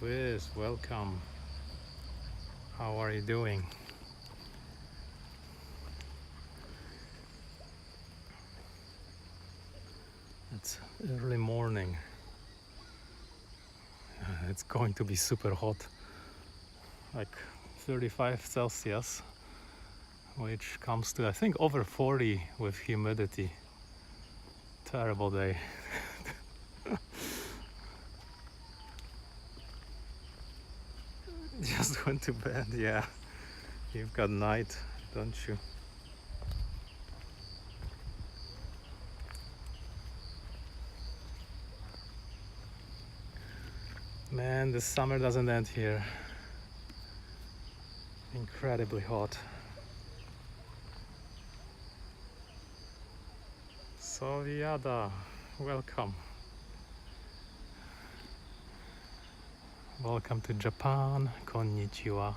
Quiz, welcome. How are you doing? It's early morning. It's going to be super hot, like 35 Celsius, which comes to I think over 40 with humidity. Terrible day. Just went to bed, yeah. You've got night, don't you? Man, the summer doesn't end here. Incredibly hot. Soviada, welcome. Welcome to Japan. Konnichiwa.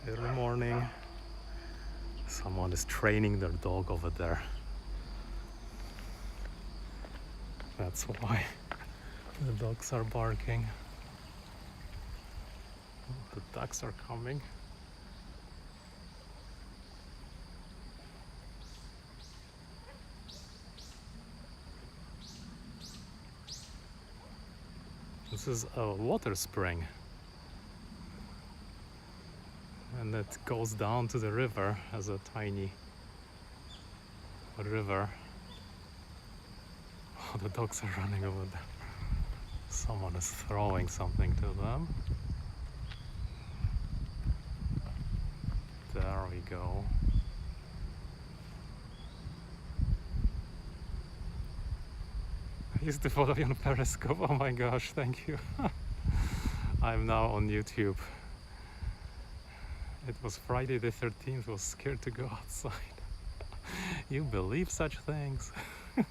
Early morning. Someone is training their dog over there. That's why the dogs are barking. The ducks are coming. This is a water spring, and it goes down to the river as a tiny river. Oh, the dogs are running over there. Someone is throwing something to them. There we go. I used to follow you on Periscope. Oh my gosh, thank you. I'm now on YouTube. It was Friday the 13th. Was scared to go outside. You believe such things? Look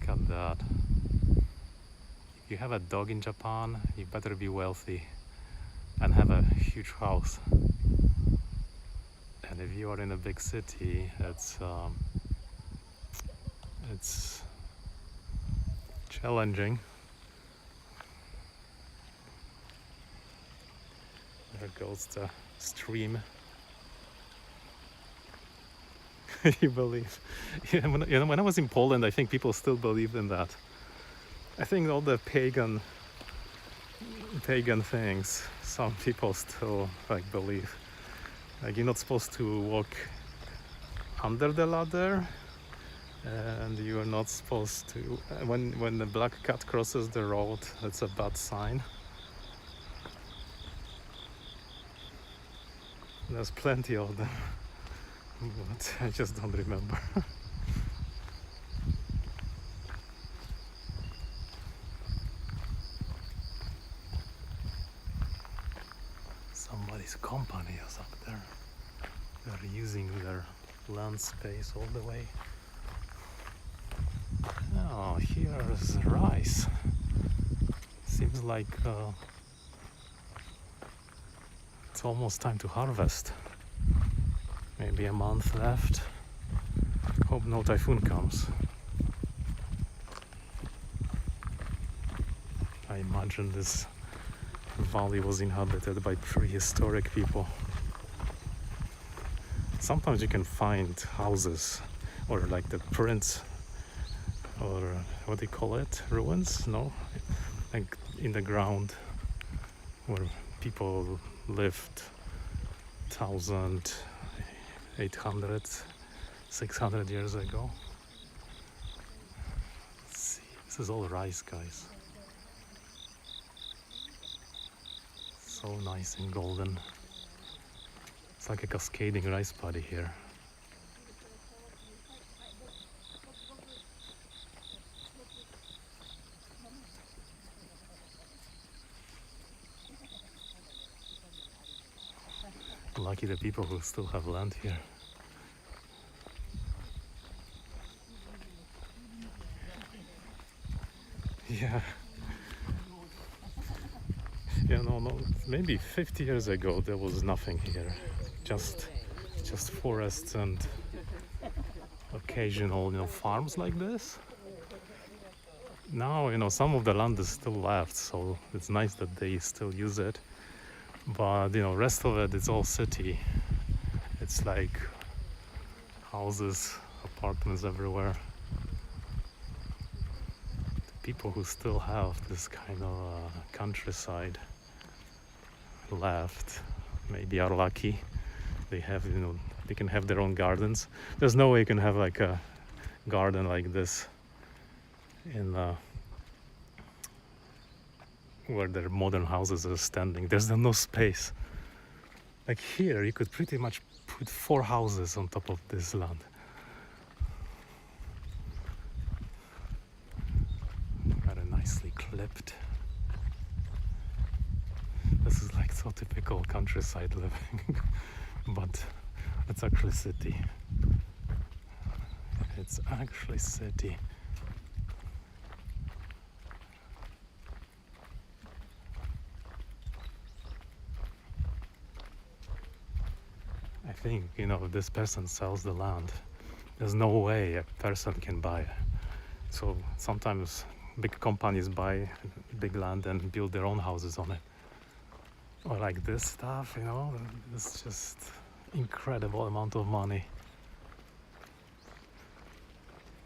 at that. If you have a dog in Japan, you better be wealthy and have a huge house. And if you are in a big city, it's challenging. There goes the stream. You believe? Yeah, when I was in Poland, I think people still believed in that. I think all the pagan things, some people still believe. Like you're not supposed to walk under the ladder, and you are not supposed to. When the black cat crosses the road, that's a bad sign. There's plenty of them, but I just don't remember. Somebody's company is up there. They're using their land space all the way. Oh, here's rice. Seems like it's almost time to harvest. Maybe a month left. Hope no typhoon comes. I imagine this valley was inhabited by prehistoric people. Sometimes you can find houses or like the prints or what do you call it? Ruins? No? Like in the ground where people lived 1,800, 600 years ago. Let's see. This is all rice, guys. So nice and golden. It's like a cascading rice paddy here. Lucky the people who still have land here. Yeah. Yeah, no, maybe 50 years ago there was nothing here. Just forests and occasional, farms like this. now, some of the land is still left, so it's nice that they still use it. But rest of it is all city. It's like houses, apartments everywhere. The people who still have this kind of countryside left maybe are lucky. They have, they can have their own gardens. There's no way you can have like a garden like this in where their modern houses are standing. There's no space. Like here, you could pretty much put 4 houses on top of this land. Very nicely clipped. This is like so typical countryside living, but it's actually city. It's actually city. I think, if this person sells the land, there's no way a person can buy it. So sometimes big companies buy big land and build their own houses on it. Or like this stuff, it's just incredible amount of money.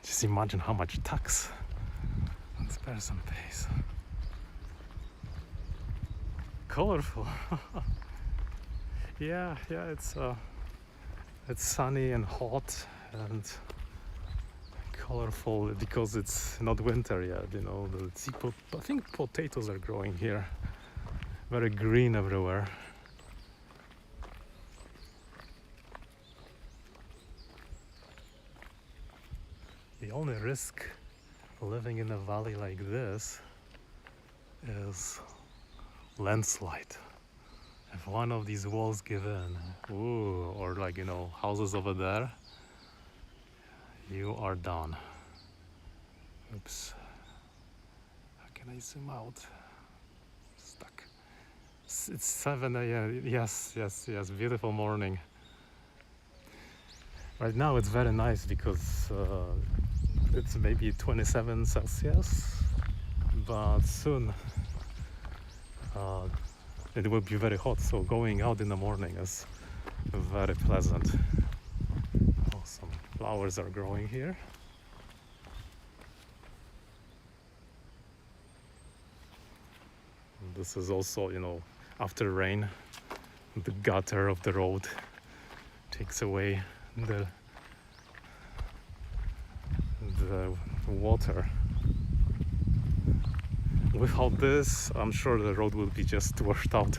Just imagine how much tax this person pays. Colorful. yeah, it's sunny and hot and colorful because it's not winter yet. I think potatoes are growing here. Very green everywhere. The only risk living in a valley like this is landslide. If one of these walls give in, or houses over there, you are done. Oops. How can I zoom out? Stuck. It's 7 a.m. Yes, beautiful morning. Right now it's very nice because it's maybe 27 Celsius, but soon it will be very hot, so going out in the morning is very pleasant. Some flowers are growing here. And this is also, after rain, the gutter of the road takes away the water. Without this, I'm sure the road will be just washed out.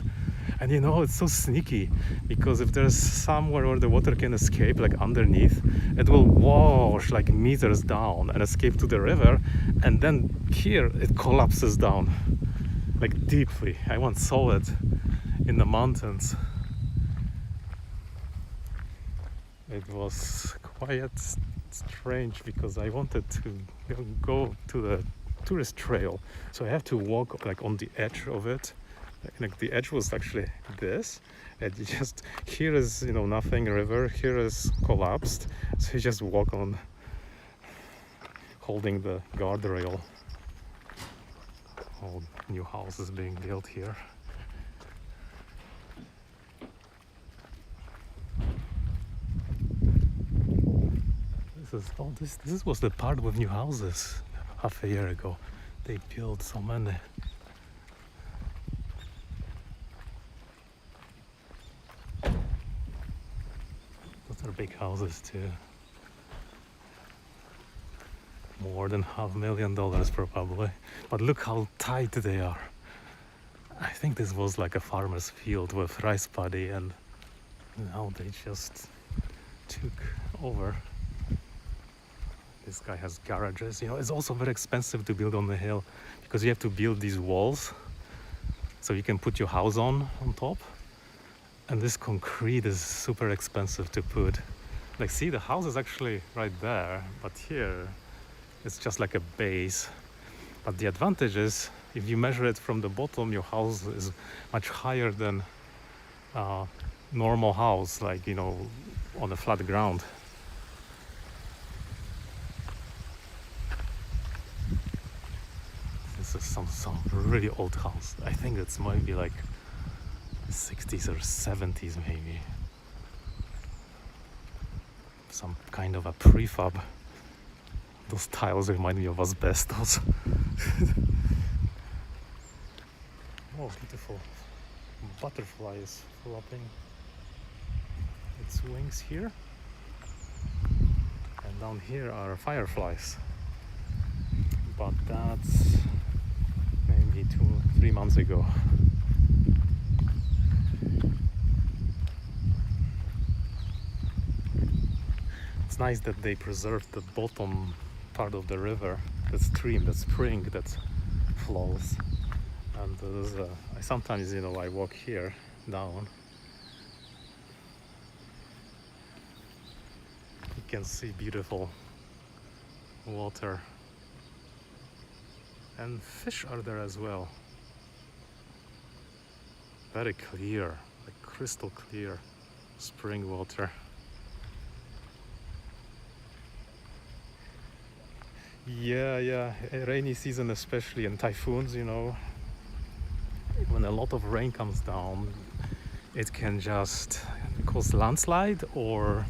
And it's so sneaky, because if there's somewhere where the water can escape, like underneath, it will wash like meters down and escape to the river, and then here it collapses down like deeply. I once saw it in the mountains. It was quite strange because I wanted to go to the tourist trail, so I have to walk like on the edge of it. Like the edge was actually this, and you just here is nothing, river, here is collapsed, so you just walk on holding the guardrail. All new houses being built here. This was the part with new houses half a year ago. They built so many. Those are big houses too. More than $500,000 probably. But look how tight they are. I think this was like a farmer's field with rice paddy, and now they just took over. This guy has garages. It's also very expensive to build on the hill because you have to build these walls so you can put your house on top. And this concrete is super expensive to put. Like, see, the house is actually right there, but here it's just like a base. But the advantage is, if you measure it from the bottom, your house is much higher than normal house, like, on a flat ground. some really old house. I think it's maybe like 60s or 70s maybe. Some kind of a prefab. Those tiles remind me of asbestos. Oh, beautiful. Butterfly is flopping its wings here. And down here are fireflies. But that's maybe 2-3 months ago. It's nice that they preserved the bottom part of the river, the stream, the spring that flows. And I sometimes, I walk here down. You can see beautiful water. And fish are there as well. Very clear, like crystal clear spring water. Yeah, rainy season especially, and typhoons, when a lot of rain comes down, it can just cause landslide or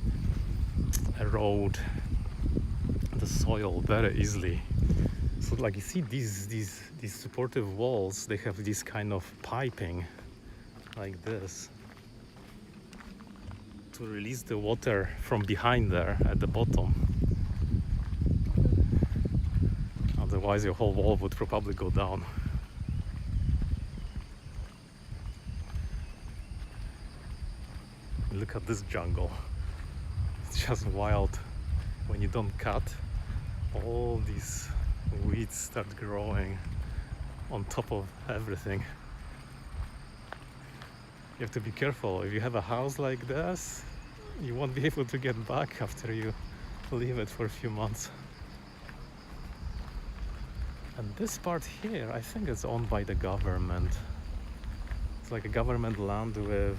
erode the soil very easily. So like you see these supportive walls, they have this kind of piping like this to release the water from behind there at the bottom. Otherwise your whole wall would probably go down. Look at this jungle. It's just wild. When you don't cut, all these weeds start growing on top of everything. You have to be careful. If you have a house like this, you won't be able to get back after you leave it for a few months. And this part here, I think it's owned by the government. It's like a government land with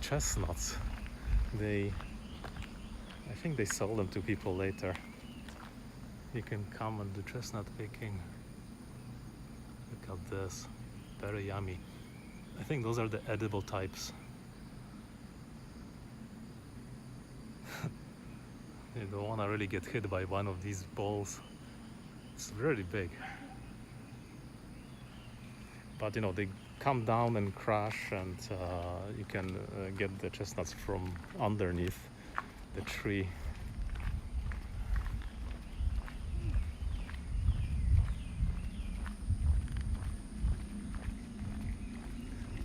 chestnuts. I think they sell them to people later. You can come and do chestnut picking. Look at this, very yummy. I think those are the edible types. You don't want to really get hit by one of these balls. It's really big. But they come down and crash, and you can get the chestnuts from underneath the tree.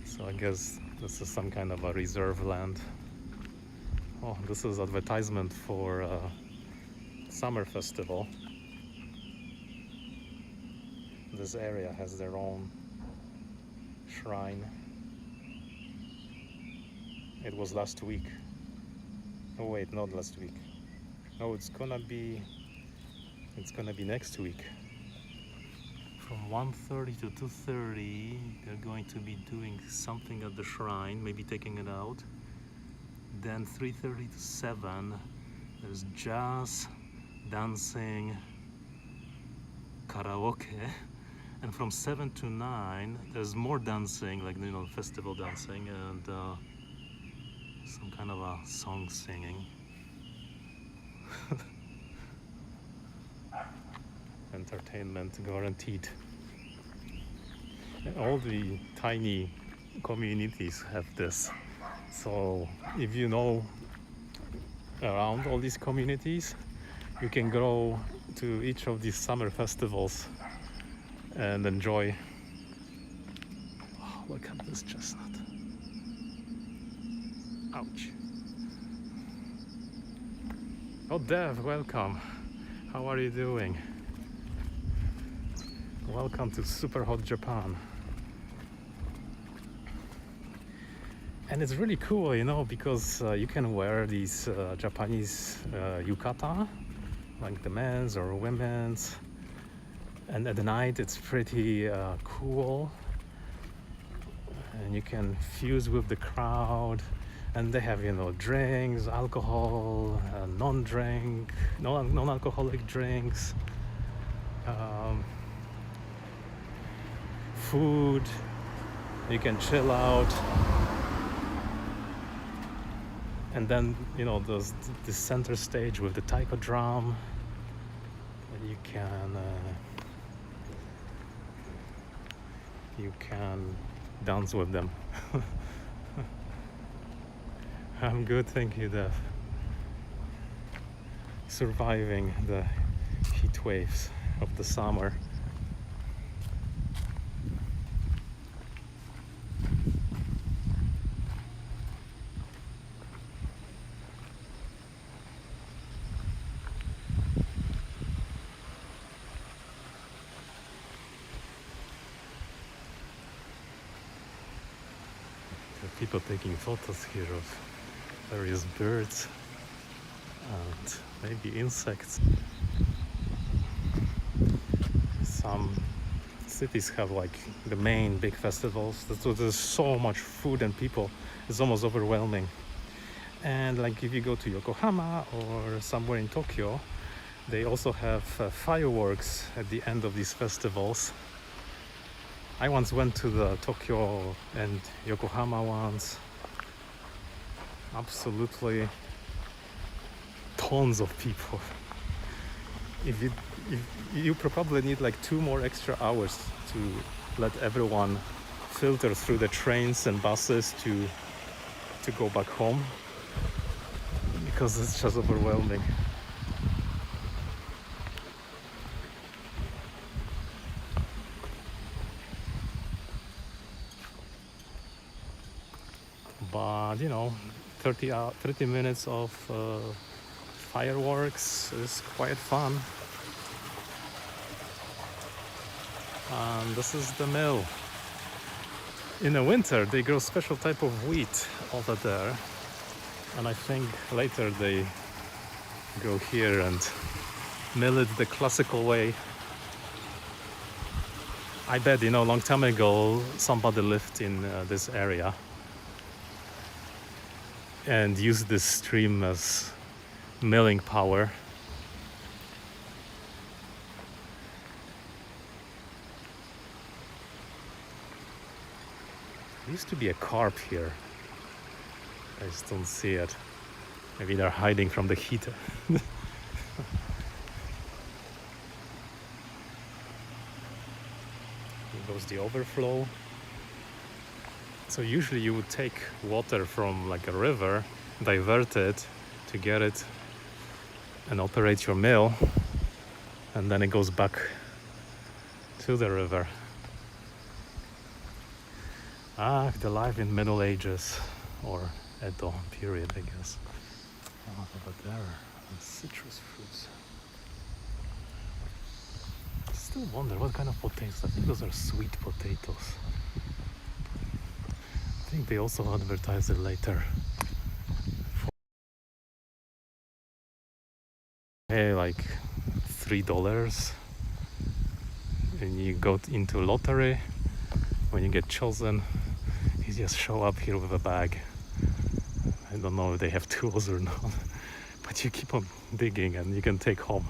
So I guess this is some kind of a reserve land. Oh, this is advertisement for summer festival. This area has their own shrine. It was last week. Oh wait, not last week. No, it's gonna be next week. From 1:30 to 2:30, they're going to be doing something at the shrine, maybe taking it out. Then 3:30 to 7, there's jazz, dancing, karaoke. And from 7 to 9, there's more dancing, like festival dancing, and some kind of a song singing. Entertainment guaranteed. And all the tiny communities have this. So if you know around all these communities, you can go to each of these summer festivals and enjoy. Oh, look at this chestnut. Ouch. Oh, Dev, welcome. How are you doing? Welcome to super hot Japan. And it's really cool, because you can wear these Japanese yukata, like the men's or women's. And at night it's pretty cool, and you can fuse with the crowd. And they have drinks, alcohol, non-alcoholic drinks. food, you can chill out. And then, you know, there's this center stage with the taiko drum, and you can dance with them. I'm good, thank you, Dev. Surviving the heat waves of the summer. There are people taking photos here of various birds and maybe insects. Some cities have like the main big festivals. So there's so much food and people, it's almost overwhelming. And like if you go to Yokohama or somewhere in Tokyo, they also have fireworks at the end of these festivals. I once went to the Tokyo and Yokohama ones. Absolutely tons of people. If you probably need like 2 more extra hours to let everyone filter through the trains and buses to go back home, because it's just overwhelming. But you know, 30 minutes of fireworks is quite fun. And this is the mill. In the winter they grow special type of wheat over there, and I think later they go here and mill it the classical way. I bet, you know, a long time ago somebody lived in this area and used this stream as milling power. There used to be a carp here. I just don't see it. Maybe they're hiding from the heat. Here goes the overflow. So usually you would take water from like a river, divert it to get it and operate your mill, and then it goes back to the river. The life in Middle Ages or Edo period, I guess. Over there are citrus fruits. I still wonder what kind of potatoes. I think those are sweet potatoes. I think they also advertise it later. Hey, like $3, and you go into lottery. When you get chosen, you just show up here with a bag. I don't know if they have tools or not, but you keep on digging and you can take home.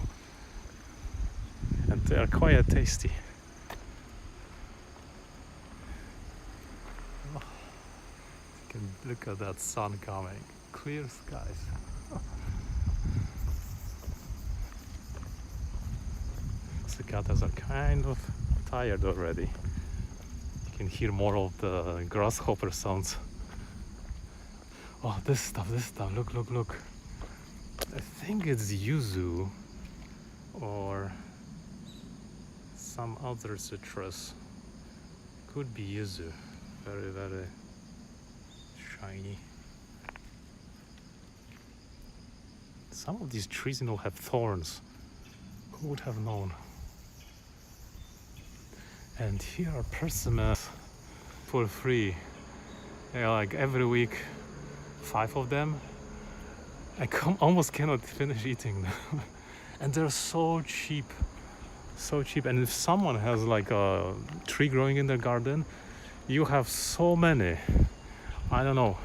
And they are quite tasty. Oh, you can look at that sun coming. Clear skies. Cicadas are kind of tired already. You can hear more of the grasshopper sounds. Oh, this stuff, look. I think it's yuzu or some other citrus. Could be yuzu. Very, very shiny. Some of these trees, you know, have thorns. Who would have known? And here are persimmons for free. Yeah, like every week, 5 of them. I almost cannot finish eating them. And they're so cheap. So cheap. And if someone has like a tree growing in their garden, you have so many. I don't know.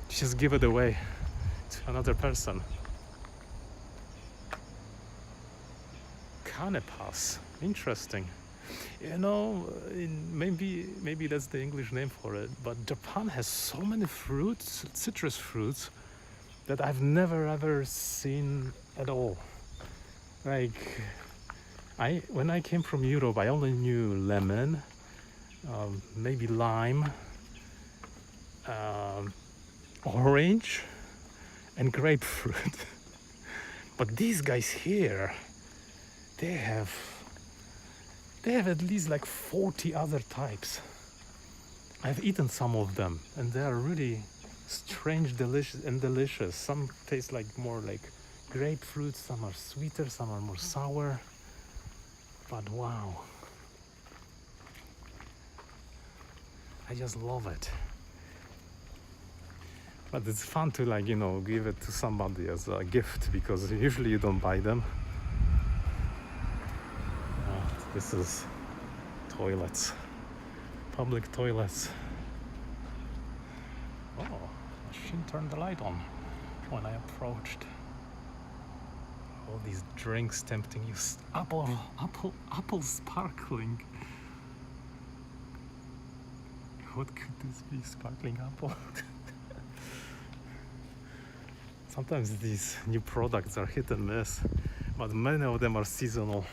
Just give it away to another person. Canepas. Interesting. You know, maybe that's the English name for it. But Japan has so many fruits, citrus fruits, that I've never ever seen at all. Like, when I came from Europe, I only knew lemon, maybe lime, orange, and grapefruit. But these guys here, they have at least like 40 other types. I've eaten some of them, and they are really strange, delicious. Some taste like more like grapefruit, some are sweeter, some are more sour. But wow, I just love it. But it's fun to, like, you know, give it to somebody as a gift, because usually you don't buy them. This is toilets, public toilets. Oh, machine turned the light on when I approached. All these drinks tempting you. Apple sparkling. What could this be? Sparkling apple? Sometimes these new products are hit and miss, but many of them are seasonal.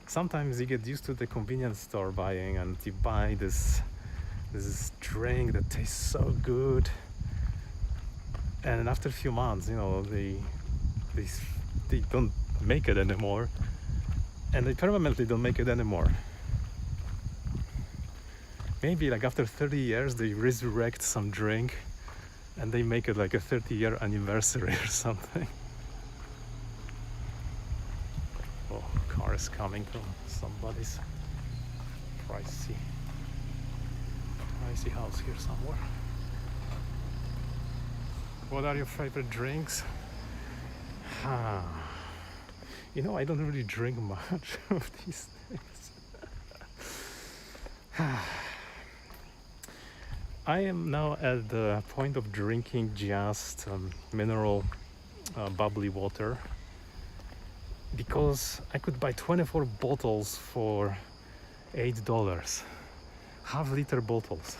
Sometimes you get used to the convenience store buying, and you buy this drink that tastes so good, and after a few months, you know, they don't make it anymore, and they permanently don't make it anymore. Maybe like after 30 years they resurrect some drink and they make it like a 30-year anniversary or something. Oh, car is coming from somebody's pricey house here somewhere. What are your favorite drinks? You know, I don't really drink much of these things. I am now at the point of drinking just mineral bubbly water, because I could buy 24 bottles for $8, half-liter bottles.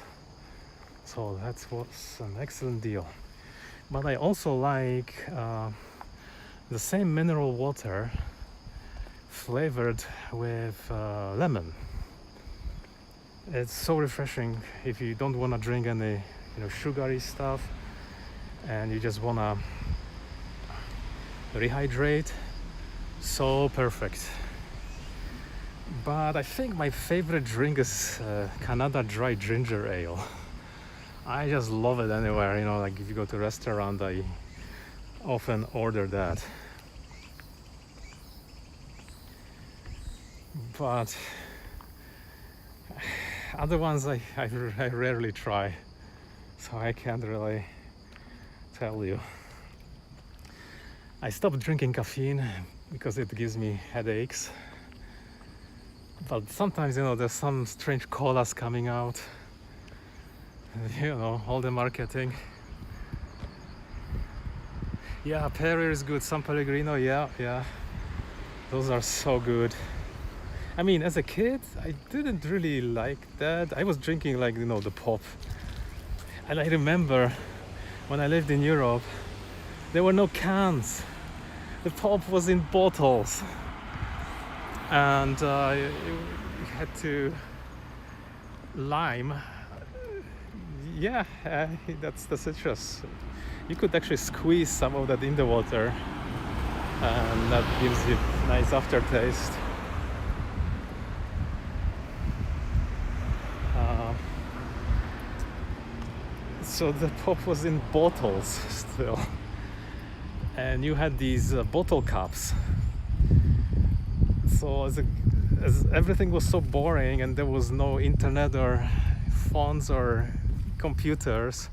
So that was an excellent deal. But I also like the same mineral water flavored with lemon. It's so refreshing if you don't want to drink any, you know, sugary stuff, and you just want to rehydrate. So perfect. But I think my favorite drink is Canada Dry Ginger Ale. I just love it anywhere, you know, like if you go to a restaurant, I often order that. But other ones I rarely try, so I can't really tell you. I stopped drinking caffeine because it gives me headaches. But sometimes, you know, there's some strange colas coming out. You know, all the marketing. Yeah, Perrier is good. San Pellegrino, yeah. Those are so good. I mean, as a kid, I didn't really like that. I was drinking, like, you know, the pop. And I remember when I lived in Europe, there were no cans. The pop was in bottles. And you had to lime. Yeah, that's the citrus. You could actually squeeze some of that in the water, and that gives you a nice aftertaste. So the pop was in bottles still, and you had these bottle caps. So as everything was so boring and there was no internet or phones or computers,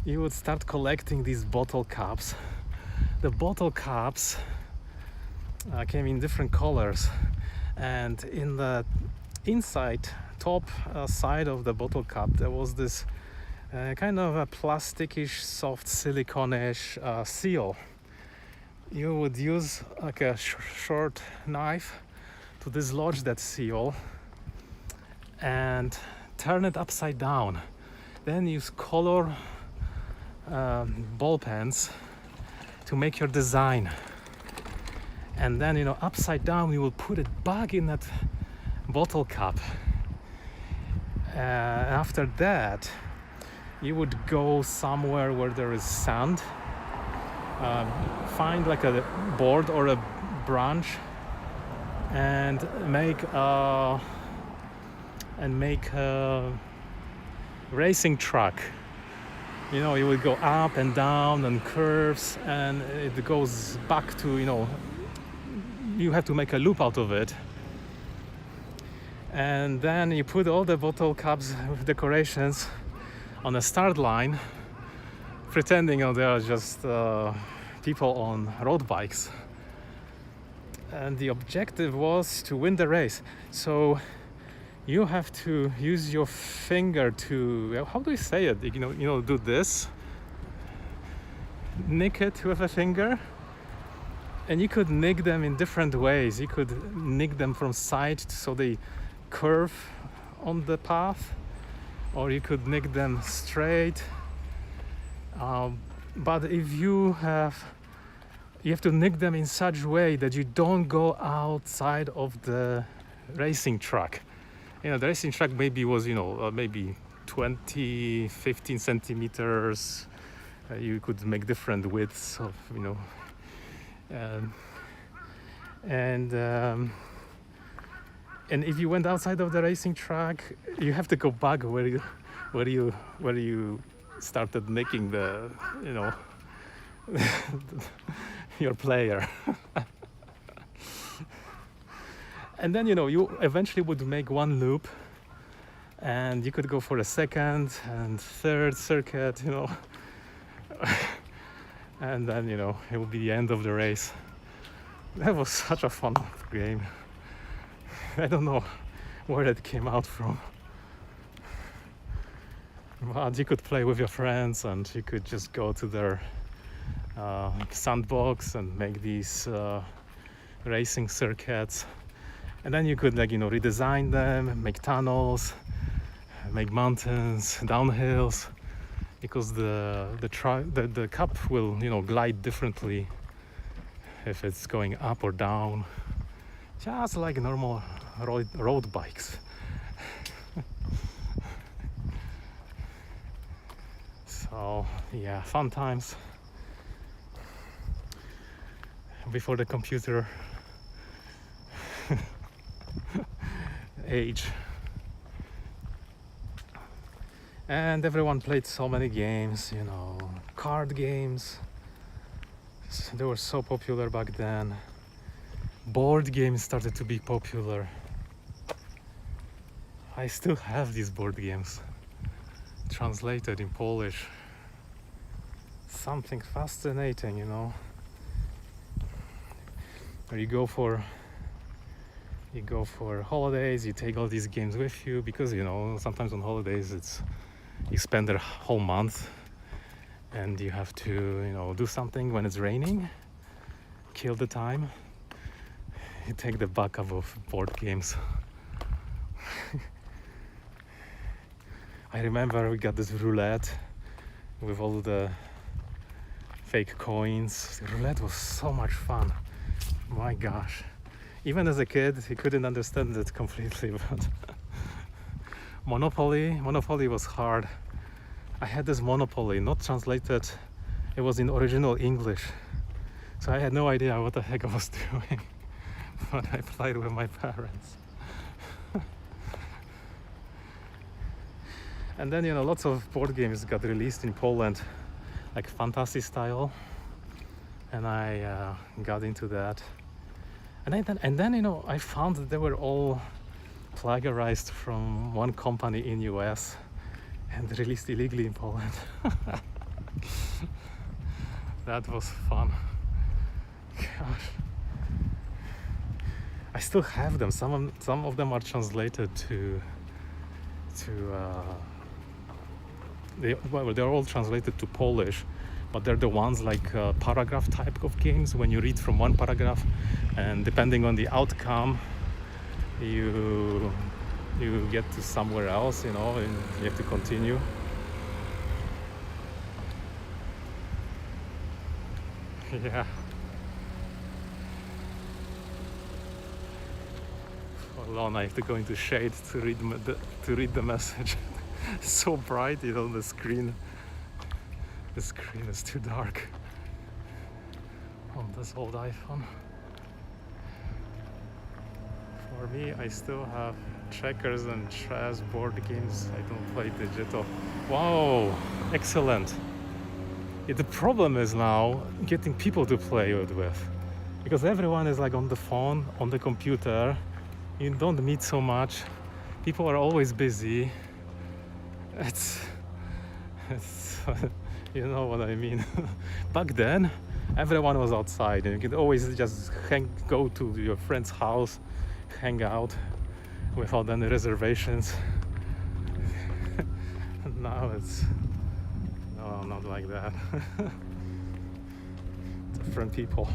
you would start collecting these bottle caps. The bottle caps came in different colors, and in the inside top side of the bottle cap there was this kind of a plasticish, soft silicone-ish seal. You would use like a short knife to dislodge that seal and turn it upside down. Then use color ball pens to make your design. And then, upside down, you will put it back in that bottle cap. After that, you would go somewhere where there is sand, find like a board or a branch, and make a racing track. You would go up and down and curves, and it goes back to, you have to make a loop out of it. And then you put all the bottle caps with decorations on a start line, pretending they are just people on road bikes. And the objective was to win the race. So you have to use your finger to, how do you say it? Do this, nick it with a finger, and you could nick them in different ways. You could nick them from side so they curve on the path, or you could nick them straight. But if you have to nick them in such a way that you don't go outside of the racing track. The racing track maybe was, maybe 20, 15 centimeters. You could make different widths of, and if you went outside of the racing track, you have to go back where you started making the, your player. And then, you eventually would make one loop, and you could go for a second and third circuit, and then, it will be the end of the race. That was such a fun game. I don't know where it came out from. But you could play with your friends, and you could just go to their sandbox and make these racing circuits. And then you could redesign them, make tunnels, make mountains, downhills, because the cup will glide differently if it's going up or down, just like normal road bikes. So yeah, fun times before the computer age. And everyone played so many games, card games. They were so popular back then. Board games started to be popular. I still have these board games translated in Polish. Something fascinating, Or you go for holidays, you take all these games with you, because sometimes on holidays you spend a whole month and you have to do something when it's raining, kill the time. You take the backup of board games. I remember we got this roulette with all the fake coins. The roulette was so much fun. My gosh. Even as a kid, he couldn't understand it completely, but Monopoly was hard. I had this Monopoly, not translated. It was in original English. So I had no idea what the heck I was doing. But I played with my parents. And then, lots of board games got released in Poland, like Fantasy style. And I got into that. And then I found that they were all plagiarized from one company in US and released illegally in Poland. That was fun. Gosh. I still have them. Some of them are translated they're all translated to Polish, but they're the ones like paragraph type of games, when you read from one paragraph, and depending on the outcome you get to somewhere else, you know, and you have to continue. Yeah. Alone, I have to go into shade to read the message. It's so bright, you know, the screen. The screen is too dark on this old iPhone. For me, I still have checkers and chess board games. I don't play digital. Wow, excellent. Yeah, the problem is now getting people to play it with, because everyone is like on the phone, on the computer. You don't meet so much. People are always busy. It's you know what I mean. Back then, everyone was outside, and you could always just go to your friend's house, hang out without any reservations. Now it's not like that. Different people.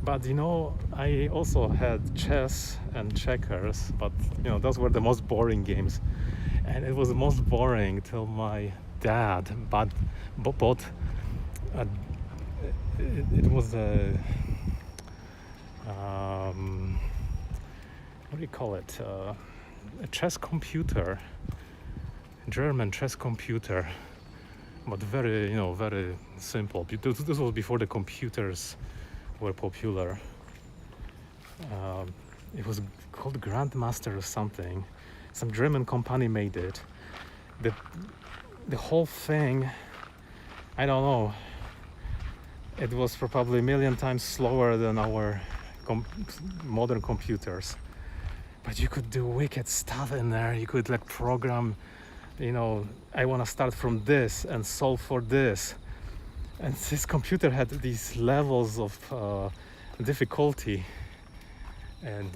But you know, I also had chess and checkers, but you know, those were the most boring games. And it was the most boring till my dad bought it was a what do you call it, a chess computer, German chess computer, but very, you know, very simple. This was before the computers were popular. It was called Grandmaster or something. Some German company made it. The whole thing, I don't know, it was probably a million times slower than our modern computers. But you could do wicked stuff in there. You could like program, you know, I want to start from this and solve for this. And this computer had these levels of difficulty. And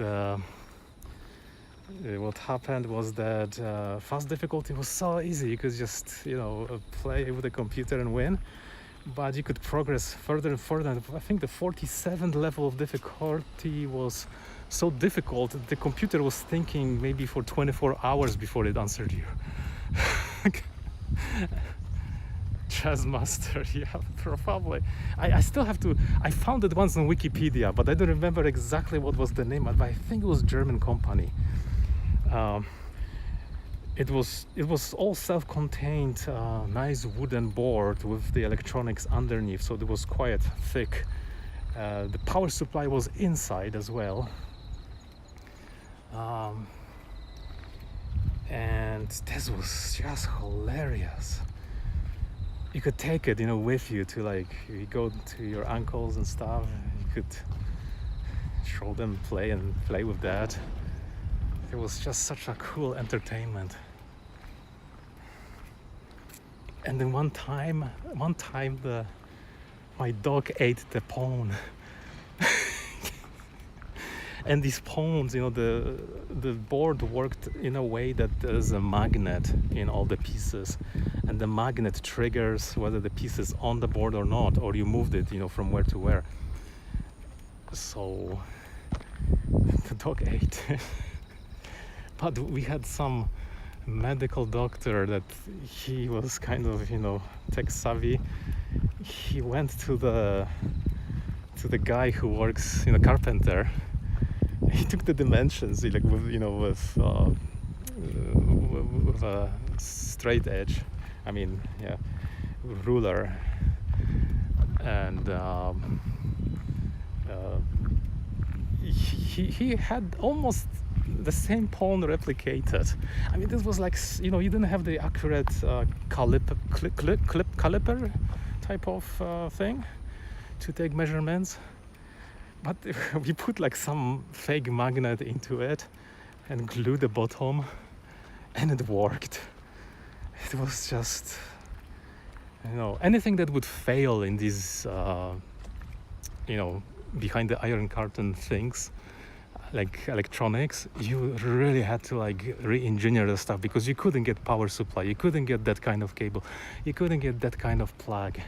what happened was that fast difficulty was so easy. You could just, you know, play with the computer and win. But you could progress further and further. And I think the 47th level of difficulty was so difficult that the computer was thinking maybe for 24 hours before it answered you. Chess Master, yeah, probably. I still have to. I found it once on Wikipedia, but I don't remember exactly what was the name. But I think it was a German company. It was all self-contained, nice wooden board with the electronics underneath, so it was quite thick. The power supply was inside as well. And this was just hilarious. You could take it, you know, with you to, like, you go to your uncles and stuff. You could show them play with that. It was just such a cool entertainment. And then one time, my dog ate the pawn. And these pawns, you know, the board worked in a way that there's a magnet in all the pieces, and the magnet triggers whether the piece is on the board or not, or you moved it, you know, from where to where. So the dog ate. But we had some medical doctor that he was kind of, you know, tech savvy. He went to the guy who works, you know, carpenter. He took the dimensions, like with, you know, with a straight edge. I mean, yeah, ruler, and he had almost the same pawn replicated. I mean, this was like, you know, you didn't have the accurate caliper type of thing to take measurements. But we put like some fake magnet into it and glued the bottom, and it worked. It was just, you know, anything that would fail in these, you know, behind the iron curtain things, like electronics, you really had to like re-engineer the stuff, because you couldn't get power supply, you couldn't get that kind of cable, you couldn't get that kind of plug.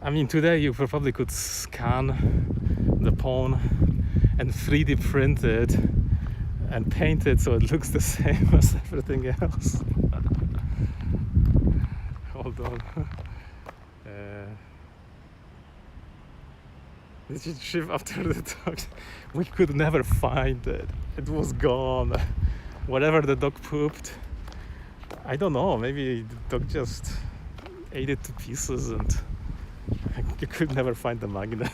I mean, today you probably could scan the upon and 3D printed and painted so it looks the same as everything else. Hold on. Did you ship after the dog? We could never find it. It was gone. Whatever the dog pooped, I don't know, maybe the dog just ate it to pieces and you could never find the magnet.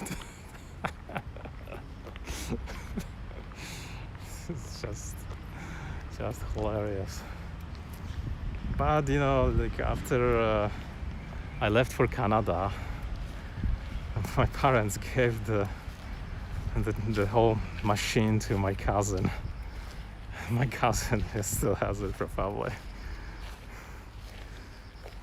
It's just hilarious. But you know, like after I left for Canada, my parents gave the whole machine to my cousin. My cousin still has it probably.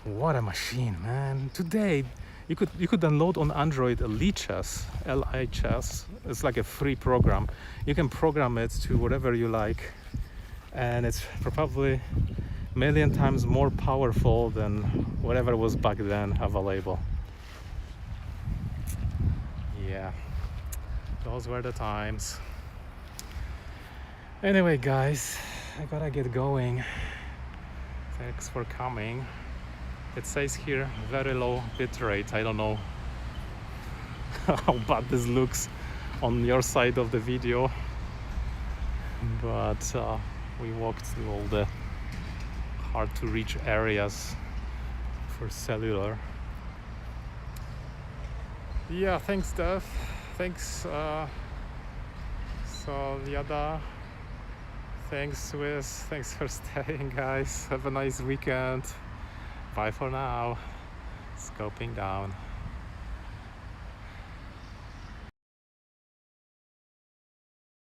What a machine, man! Today, you could download on Android a Lichess, LHS. It's like a free program. You can program it to whatever you like, and it's probably a million times more powerful than whatever was back then available. Yeah, those were the times. Anyway, guys, I gotta get going. Thanks for coming. It says here very low bitrate. I don't know how bad this looks on your side of the video, but we walked through all the hard to reach areas for cellular. Yeah, thanks Dev. Thanks Yada. Thanks Wiz. Thanks for staying, guys. Have a nice weekend. Bye for now. Scoping down.